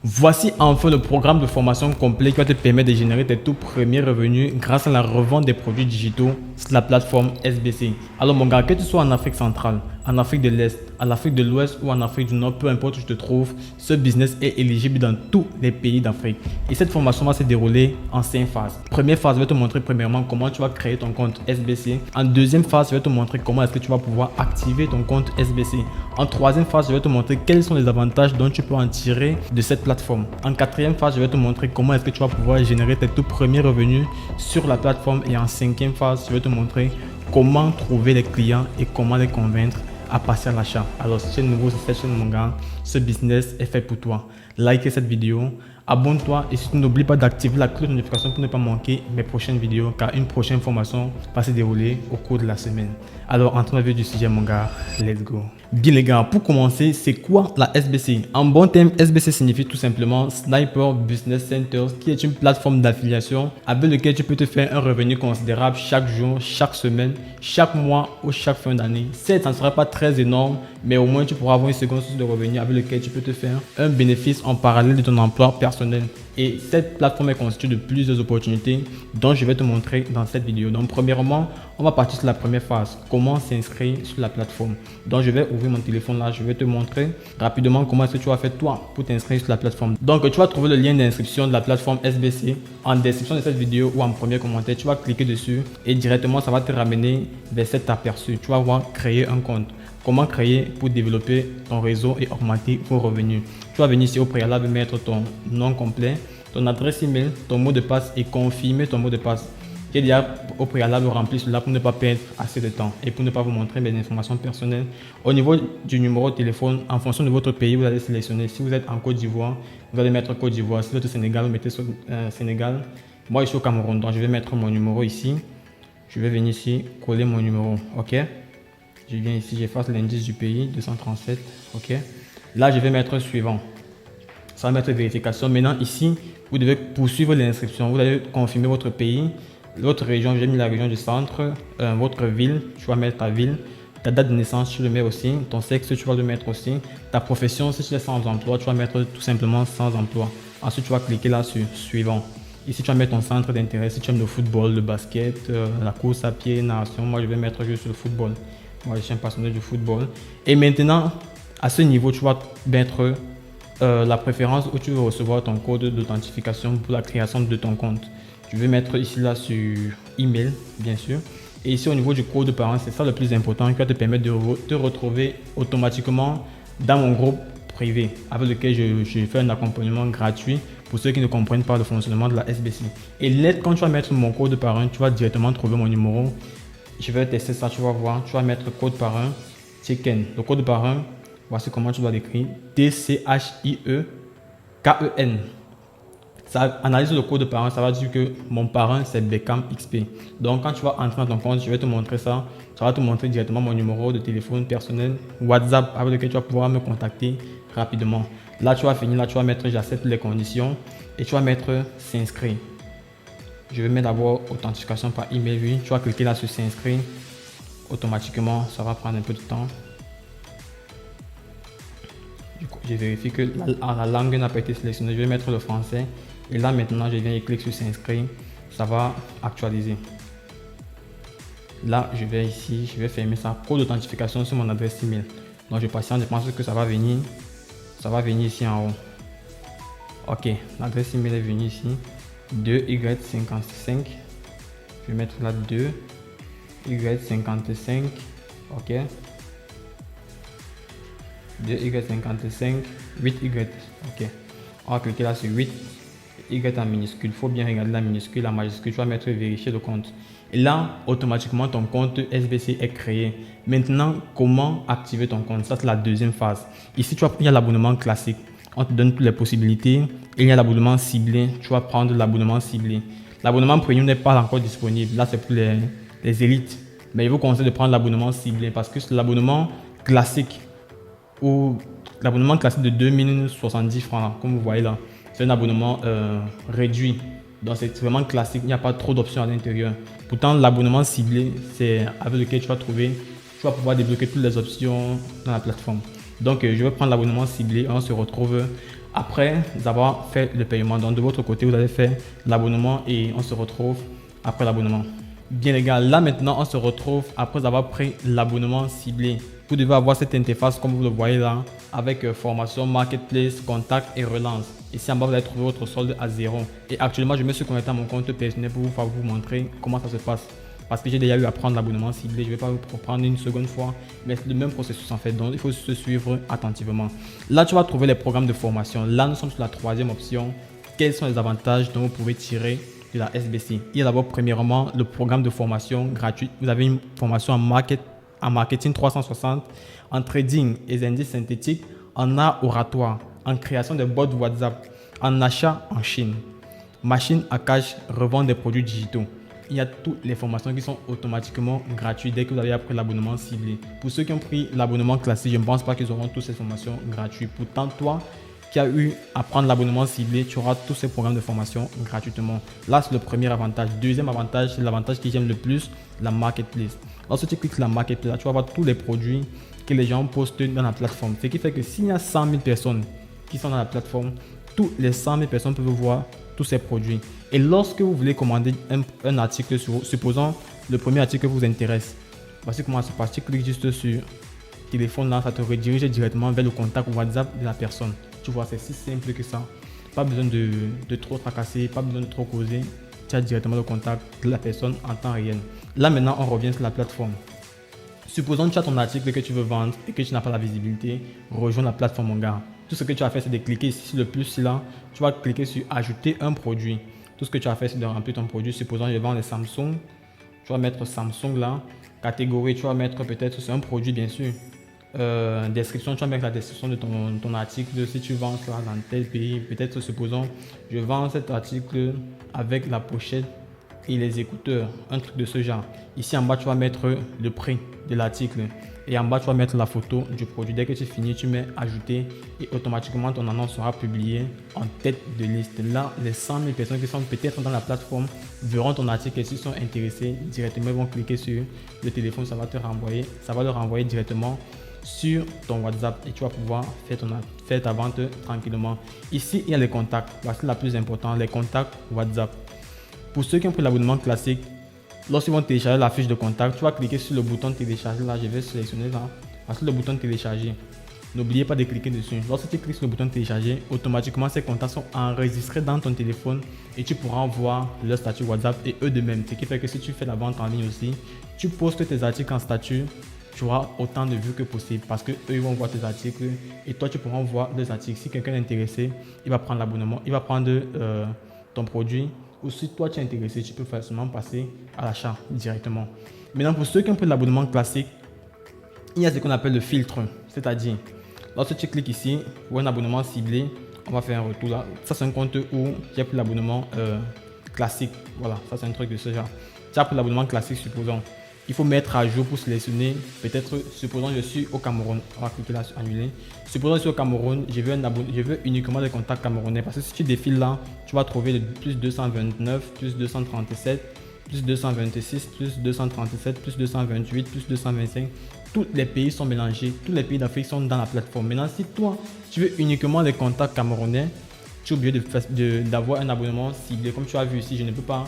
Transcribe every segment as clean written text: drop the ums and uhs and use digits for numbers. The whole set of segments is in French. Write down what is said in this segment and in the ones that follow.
Voici enfin le programme de formation complet qui va te permettre de générer tes tout premiers revenus grâce à la revente des produits digitaux sur la plateforme SBC. Alors mon gars, que tu sois en Afrique centrale, en Afrique de l'Est, en Afrique de l'Ouest ou en Afrique du Nord, peu importe où tu te trouves, ce business est éligible dans tous les pays d'Afrique. Et cette formation va se dérouler en 5 phases. Première phase, je vais te montrer premièrement comment tu vas créer ton compte SBC. En deuxième phase, je vais te montrer comment est-ce que tu vas pouvoir activer ton compte SBC. En troisième phase, je vais te montrer quels sont les avantages dont tu peux en tirer de cette plateforme. En quatrième phase, je vais te montrer comment est-ce que tu vas pouvoir générer tes tout premiers revenus sur la plateforme. Et en cinquième phase, je vais te montrer comment trouver les clients et comment les convaincre à passer à l'achat. Alors si tu es nouveau sur cette chaîne mon gars, ce business est fait pour toi. Like cette vidéo, abonne-toi et surtout n'oublie pas d'activer la cloche de notification pour ne pas manquer mes prochaines vidéos car une prochaine formation va se dérouler au cours de la semaine. Alors entrons dans le vif du sujet mon gars, let's go. Bien les gars, pour commencer, c'est quoi la SBC? En bon terme, SBC signifie tout simplement Sniper Business Centers, qui est une plateforme d'affiliation avec laquelle tu peux te faire un revenu considérable chaque jour, chaque semaine, chaque mois ou chaque fin d'année. Certes, ça ne sera pas très énorme, mais au moins tu pourras avoir une seconde source de revenus avec laquelle tu peux te faire un bénéfice en parallèle de ton emploi personnel. Et cette plateforme est constituée de plusieurs opportunités dont je vais te montrer dans cette vidéo. Donc premièrement, on va partir sur la première phase, comment s'inscrire sur la plateforme. Donc je vais ouvrir mon téléphone là, je vais te montrer rapidement comment est-ce que tu vas faire toi pour t'inscrire sur la plateforme. Donc tu vas trouver le lien d'inscription de la plateforme SBC en description de cette vidéo ou en premier commentaire. Tu vas cliquer dessus et directement ça va te ramener vers cet aperçu. Tu vas voir créer un compte. Comment créer pour développer ton réseau et augmenter vos revenus. Tu vas venir ici au préalable mettre ton nom complet, ton adresse email, ton mot de passe et confirmer ton mot de passe. Qui est déjà au préalable rempli cela pour ne pas perdre assez de temps et pour ne pas vous montrer mes informations personnelles. Au niveau du numéro de téléphone, en fonction de votre pays, vous allez sélectionner. Si vous êtes en Côte d'Ivoire, vous allez mettre Côte d'Ivoire. Si vous êtes au Sénégal, vous mettez Sénégal. Moi, je suis au Cameroun, donc je vais mettre mon numéro ici. Je vais venir ici, coller mon numéro. OK? Je viens ici, j'efface l'indice du pays, 237. OK? Là, je vais mettre suivant. Ça va mettre vérification. Maintenant, ici, vous devez poursuivre l'inscription. Vous allez confirmer votre pays, votre région. J'ai mis la région du centre, votre ville. Tu vas mettre ta ville. Ta date de naissance, tu le mets aussi. Ton sexe, tu vas le mettre aussi. Ta profession, si tu es sans emploi, tu vas mettre tout simplement sans emploi. Ensuite, tu vas cliquer là sur suivant. Ici, tu vas mettre ton centre d'intérêt. Si tu aimes le football, le basket, la course à pied, natation, moi, je vais mettre juste le football. Moi, je suis un passionné du football. Et maintenant, à ce niveau, tu vas mettre la préférence où tu veux recevoir ton code d'authentification pour la création de ton compte. Je vais mettre ici là sur email, bien sûr. Et ici au niveau du code parent, c'est ça le plus important qui va te permettre de te retrouver automatiquement dans mon groupe privé avec lequel je fais un accompagnement gratuit pour ceux qui ne comprennent pas le fonctionnement de la SBC. Et là, quand tu vas mettre mon code parent, tu vas directement trouver mon numéro. Je vais tester ça, tu vas voir. Tu vas mettre code parrain, Chicken. Le code parrain, voici comment tu dois l'écrire. T-C-H-I-E-K-E-N. Ça analyse le code parrain, ça va dire que mon parrain c'est Beckham XP. Donc quand tu vas entrer dans ton compte, je vais te montrer ça. Ça va te montrer directement mon numéro de téléphone personnel, WhatsApp avec lequel tu vas pouvoir me contacter rapidement. Là tu vas finir, là tu vas mettre j'accepte les conditions et tu vas mettre s'inscrire. Je vais mettre d'abord authentification par email, oui. Tu vas cliquer là sur s'inscrire. Automatiquement, ça va prendre un peu de temps. Je vérifie que la langue n'a pas été sélectionnée. Je vais mettre le français. Et là maintenant, je viens et clique sur s'inscrire. Ça va actualiser. Là, je vais ici, je vais fermer ça. Code d'authentification sur mon adresse email. Donc je patiente, je pense que ça va venir. Ça va venir ici en haut. Ok, l'adresse email est venue ici. 2Y55. Je vais mettre là 2Y55. Ok. 2Y55. 8Y. Ok. On va cliquer là sur 8. Y en minuscule. Il faut bien regarder la minuscule, la majuscule. Tu vas mettre vérifier le compte. Et là, automatiquement, ton compte SBC est créé. Maintenant, comment activer ton compte? Ça, c'est la deuxième phase. Ici, il y a l'abonnement classique. On te donne toutes les possibilités. Et il y a l'abonnement ciblé. Tu vas prendre l'abonnement ciblé. L'abonnement premium n'est pas encore disponible. Là, c'est pour les élites. Mais je vous conseille de prendre l'abonnement ciblé parce que c'est l'abonnement classique ou l'abonnement classique de 2070 francs, là, comme vous voyez là. C'est un abonnement réduit. Donc, c'est vraiment classique. Il n'y a pas trop d'options à l'intérieur. Pourtant, l'abonnement ciblé, c'est avec lequel tu vas pouvoir débloquer toutes les options dans la plateforme. Donc, je vais prendre l'abonnement ciblé. On se retrouve après avoir fait le paiement. Donc de votre côté, vous allez faire l'abonnement et on se retrouve après l'abonnement. Bien les gars, là maintenant on se retrouve après avoir pris l'abonnement ciblé. Vous devez avoir cette interface comme vous le voyez là avec formation, marketplace, contact et relance. Ici en bas vous allez trouver votre solde à 0. Et actuellement je me suis connecté à mon compte personnel pour vous montrer comment ça se passe. Parce que j'ai déjà eu à prendre l'abonnement ciblé, je ne vais pas vous prendre une seconde fois, mais c'est le même processus en fait, donc il faut se suivre attentivement. Là, tu vas trouver les programmes de formation. Là, nous sommes sur la troisième option. Quels sont les avantages dont vous pouvez tirer de la SBC? Il y a d'abord, premièrement, le programme de formation gratuit. Vous avez une formation en marketing 360, en trading et indices synthétiques, en art oratoire, en création de bots WhatsApp, en achat en Chine, machine à cash, revente des produits digitaux. Il y a toutes les formations qui sont automatiquement gratuites dès que vous avez pris l'abonnement ciblé. Pour ceux qui ont pris l'abonnement classique, je ne pense pas qu'ils auront toutes ces formations gratuites. Pourtant, toi qui as eu à prendre l'abonnement ciblé, tu auras tous ces programmes de formation gratuitement. Là, c'est le premier avantage. Deuxième avantage, c'est l'avantage que j'aime le plus, la marketplace. Lorsque tu cliques sur la marketplace, tu vas voir tous les produits que les gens postent dans la plateforme. Ce qui fait que s'il y a 100 000 personnes qui sont dans la plateforme, toutes les 100 000 personnes peuvent voir tous ces produits. Et lorsque vous voulez commander un article, supposons le premier article vous intéresse, voici comment ça se passe. Tu cliques juste sur le téléphone là, ça te redirige directement vers le contact WhatsApp de la personne. Tu vois, c'est si simple que ça. Pas besoin de trop tracasser, pas besoin de trop causer. Tu as directement le contact de la personne en temps réel. Là maintenant, on revient sur la plateforme. Supposons que tu as ton article que tu veux vendre et que tu n'as pas la visibilité, rejoins la plateforme mon gars. Tout ce que tu as fait, c'est de cliquer ici sur le plus là. Tu vas cliquer sur ajouter un produit. Tout ce que tu as fait, c'est de remplir ton produit. Supposons que je vends les Samsung. Tu vas mettre Samsung là. Catégorie, tu vas mettre peut-être c'est un produit bien sûr. Description, tu vas mettre la description de ton article. Si tu vends ça dans tel pays, peut-être supposons je vends cet article avec la pochette et les écouteurs, un truc de ce genre. Ici en bas, tu vas mettre le prix de l'article et en bas, tu vas mettre la photo du produit. Dès que tu finis, tu mets ajouter et automatiquement ton annonce sera publiée en tête de liste. Là, les 100 000 personnes qui sont peut-être dans la plateforme verront ton article et s'ils sont intéressés, directement ils vont cliquer sur le téléphone, ça va leur renvoyer directement sur ton WhatsApp et tu vas pouvoir faire ta vente tranquillement. Ici, il y a les contacts. Voici la plus importante, les contacts WhatsApp. Pour ceux qui ont pris l'abonnement classique, lorsqu'ils vont télécharger la fiche de contact, tu vas cliquer sur le bouton télécharger. Là, je vais sélectionner là. Voici le bouton télécharger. N'oubliez pas de cliquer dessus. Lorsque tu cliques sur le bouton télécharger, automatiquement ces contacts sont enregistrés dans ton téléphone et tu pourras voir leur statut WhatsApp et eux de même. Ce qui fait que si tu fais la vente en ligne aussi, tu postes tes articles en statut, tu auras autant de vues que possible parce que eux ils vont voir tes articles et toi tu pourras voir leurs articles. Si quelqu'un est intéressé, il va prendre l'abonnement, il va prendre ton produit. Ou si toi tu es intéressé, tu peux facilement passer à l'achat directement. Maintenant, pour ceux qui ont pris l'abonnement classique, il y a ce qu'on appelle le filtre. C'est-à-dire, lorsque tu cliques ici pour un abonnement ciblé, on va faire un retour là. Ça, c'est un compte où j'ai pris l'abonnement classique. Voilà, ça c'est un truc de ce genre. Tu as pris l'abonnement classique, supposons. Il faut mettre à jour pour sélectionner. Peut-être, supposons je suis au Cameroun. On va cliquer là sur annuler. Supposons que je suis au Cameroun, je veux uniquement des contacts camerounais. Parce que si tu défiles là, tu vas trouver le plus 229, plus 237, plus 226, plus 237, plus 228, plus 225. Tous les pays sont mélangés. Tous les pays d'Afrique sont dans la plateforme. Maintenant, si toi, tu veux uniquement les contacts camerounais, tu es obligé d'avoir un abonnement ciblé. Comme tu as vu ici, je ne peux pas.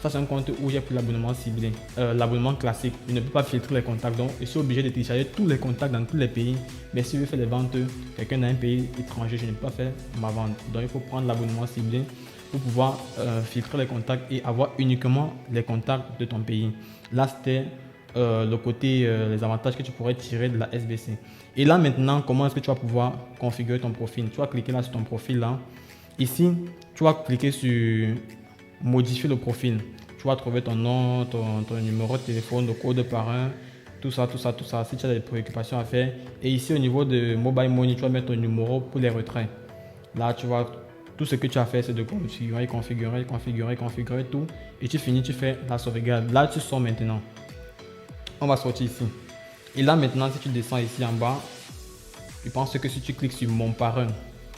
Ça, c'est un compte où j'ai pris l'abonnement ciblé, l'abonnement classique. Je ne peux pas filtrer les contacts, donc je suis obligé de télécharger tous les contacts dans tous les pays. Mais si je veux faire les ventes, quelqu'un dans un pays étranger, je ne peux pas faire ma vente. Donc, il faut prendre l'abonnement ciblé pour pouvoir filtrer les contacts et avoir uniquement les contacts de ton pays. Là, c'était le côté, les avantages que tu pourrais tirer de la SBC. Et là, maintenant, comment est-ce que tu vas pouvoir configurer ton profil? Tu vas cliquer là sur ton profil. Là. Ici, tu vas cliquer sur modifier le profil. Tu vas trouver ton nom, ton numéro de téléphone, le code parrain, tout ça. Si tu as des préoccupations à faire. Et ici, au niveau de Mobile Money, tu vas mettre ton numéro pour les retraits. Là, tu vois, tout ce que tu as fait, c'est de configurer tout. Et tu finis, tu fais la sauvegarde. Là, tu sors maintenant. On va sortir ici. Et là, maintenant, si tu descends ici en bas, je pense que si tu cliques sur mon parrain,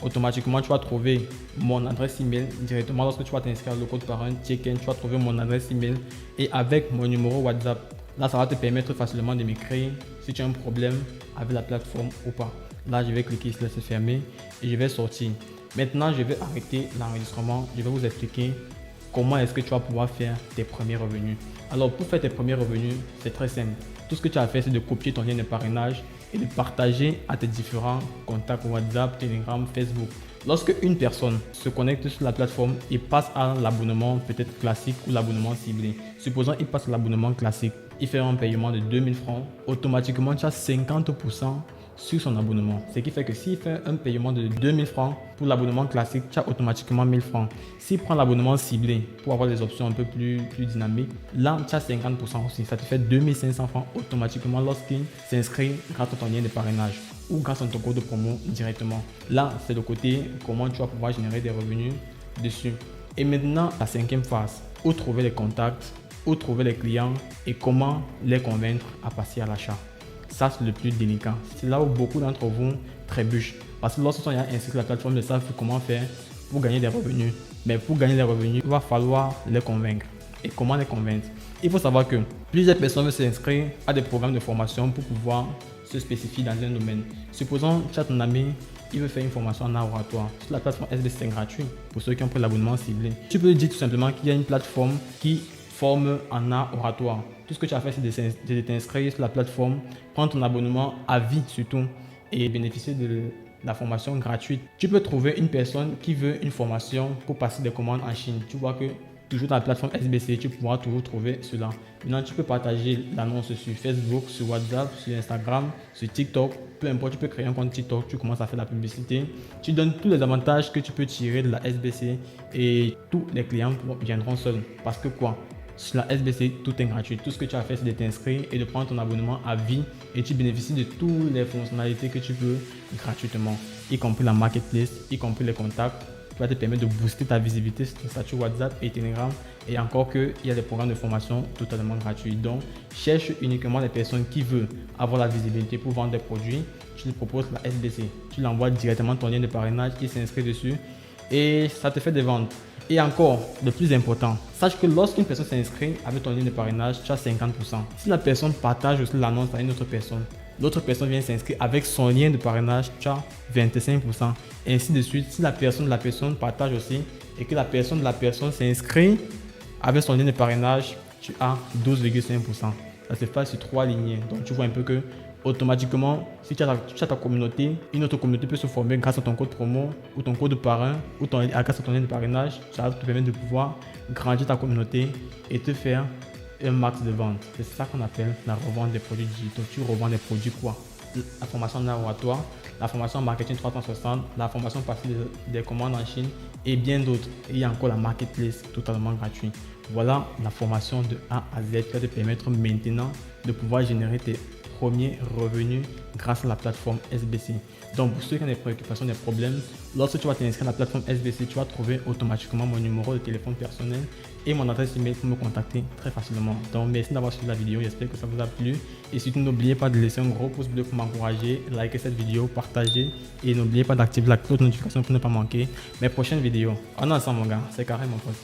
automatiquement tu vas trouver mon adresse email directement. Lorsque tu vas t'inscrire le code parrain check-in, tu vas trouver mon adresse email et avec mon numéro WhatsApp. Là, ça va te permettre facilement de m'écrire si tu as un problème avec la plateforme ou pas. Là, je vais cliquer ici, laisser fermer et je vais sortir. Maintenant, je vais arrêter l'enregistrement. Je vais vous expliquer comment est-ce que tu vas pouvoir faire tes premiers revenus. Alors, pour faire tes premiers revenus, c'est très simple. Tout ce que tu as à faire, c'est de copier ton lien de parrainage et de partager à tes différents contacts WhatsApp, Telegram, Facebook. Lorsque une personne se connecte sur la plateforme et passe à l'abonnement peut-être classique ou l'abonnement ciblé, supposons il passe à l'abonnement classique, il fait un paiement de 2000 francs, automatiquement tu as 50% sur son abonnement. Ce qui fait que s'il fait un paiement de 2000 francs pour l'abonnement classique, tu as automatiquement 1000 francs. S'il prend l'abonnement ciblé pour avoir des options un peu plus dynamiques, là tu as 50% aussi. Ça te fait 2500 francs automatiquement lorsqu'il s'inscrit grâce à ton lien de parrainage ou grâce à ton code de promo directement. Là, c'est le côté comment tu vas pouvoir générer des revenus dessus. Et maintenant, la cinquième phase, où trouver les contacts, où trouver les clients et comment les convaincre à passer à l'achat. Ça, c'est le plus délicat. C'est là où beaucoup d'entre vous trébuchent. Parce que lorsqu'ils sont inscrits sur la plateforme, ils ne savent comment faire pour gagner des revenus. Mais pour gagner des revenus, il va falloir les convaincre. Et comment les convaincre? Il faut savoir que plusieurs personnes veulent s'inscrire à des programmes de formation pour pouvoir se spécifier dans un domaine. Supposons que tu as ton ami, il veut faire une formation en art oratoire. Sur la plateforme SBC, c'est gratuit pour ceux qui ont pris l'abonnement ciblé. Tu peux dire tout simplement qu'il y a une plateforme qui forme en art oratoire. Tout ce que tu as fait, c'est de t'inscrire sur la plateforme, prendre ton abonnement à vie surtout et bénéficier de la formation gratuite. Tu peux trouver une personne qui veut une formation pour passer des commandes en Chine. Tu vois que toujours dans la plateforme SBC, tu pourras toujours trouver cela. Maintenant, tu peux partager l'annonce sur Facebook, sur WhatsApp, sur Instagram, sur TikTok. Peu importe, tu peux créer un compte TikTok, tu commences à faire la publicité. Tu donnes tous les avantages que tu peux tirer de la SBC et tous les clients viendront seuls. Parce que quoi? Sur la SBC, tout est gratuit. Tout ce que tu as fait, c'est de t'inscrire et de prendre ton abonnement à vie et tu bénéficies de toutes les fonctionnalités que tu veux gratuitement, y compris la marketplace, y compris les contacts. Qui va te permettre de booster ta visibilité sur ton statut WhatsApp et Telegram. Et encore qu'il y a des programmes de formation totalement gratuits. Donc, cherche uniquement les personnes qui veulent avoir la visibilité pour vendre des produits. Tu lui proposes la SBC. Tu l'envoies directement ton lien de parrainage, il s'inscrit dessus et ça te fait des ventes. Et encore, le plus important, sache que lorsqu'une personne s'inscrit avec ton lien de parrainage, tu as 50%. Si la personne partage aussi l'annonce à une autre personne, l'autre personne vient s'inscrire avec son lien de parrainage, tu as 25%. Et ainsi de suite, si la personne partage aussi et que la personne s'inscrit avec son lien de parrainage, tu as 12,5%. Ça se fait sur 3 lignées. Donc tu vois un peu que automatiquement, si tu as ta communauté, une autre communauté peut se former grâce à ton code promo ou ton code de parrain ou grâce à ton lien de parrainage. Ça va te permettre de pouvoir grandir ta communauté et te faire un max de vente. C'est ça qu'on appelle la revente des produits digitaux. Tu revends des produits quoi? La formation en laboratoire, la formation en marketing 360, la formation passer des commandes en Chine et bien d'autres. Et il y a encore la marketplace totalement gratuite. Voilà la formation de A à Z qui va te permettre maintenant de pouvoir générer tes premiers revenus grâce à la plateforme SBC. Donc pour ceux qui ont des préoccupations, des problèmes, lorsque tu vas t'inscrire à la plateforme SBC, tu vas trouver automatiquement mon numéro de téléphone personnel et mon adresse email pour me contacter très facilement. Donc merci d'avoir suivi la vidéo, j'espère que ça vous a plu et surtout n'oubliez pas de laisser un gros pouce bleu pour m'encourager, liker cette vidéo, partager et n'oubliez pas d'activer la cloche de notification pour ne pas manquer mes prochaines vidéos. On est ensemble mon gars, c'est carré mon pote.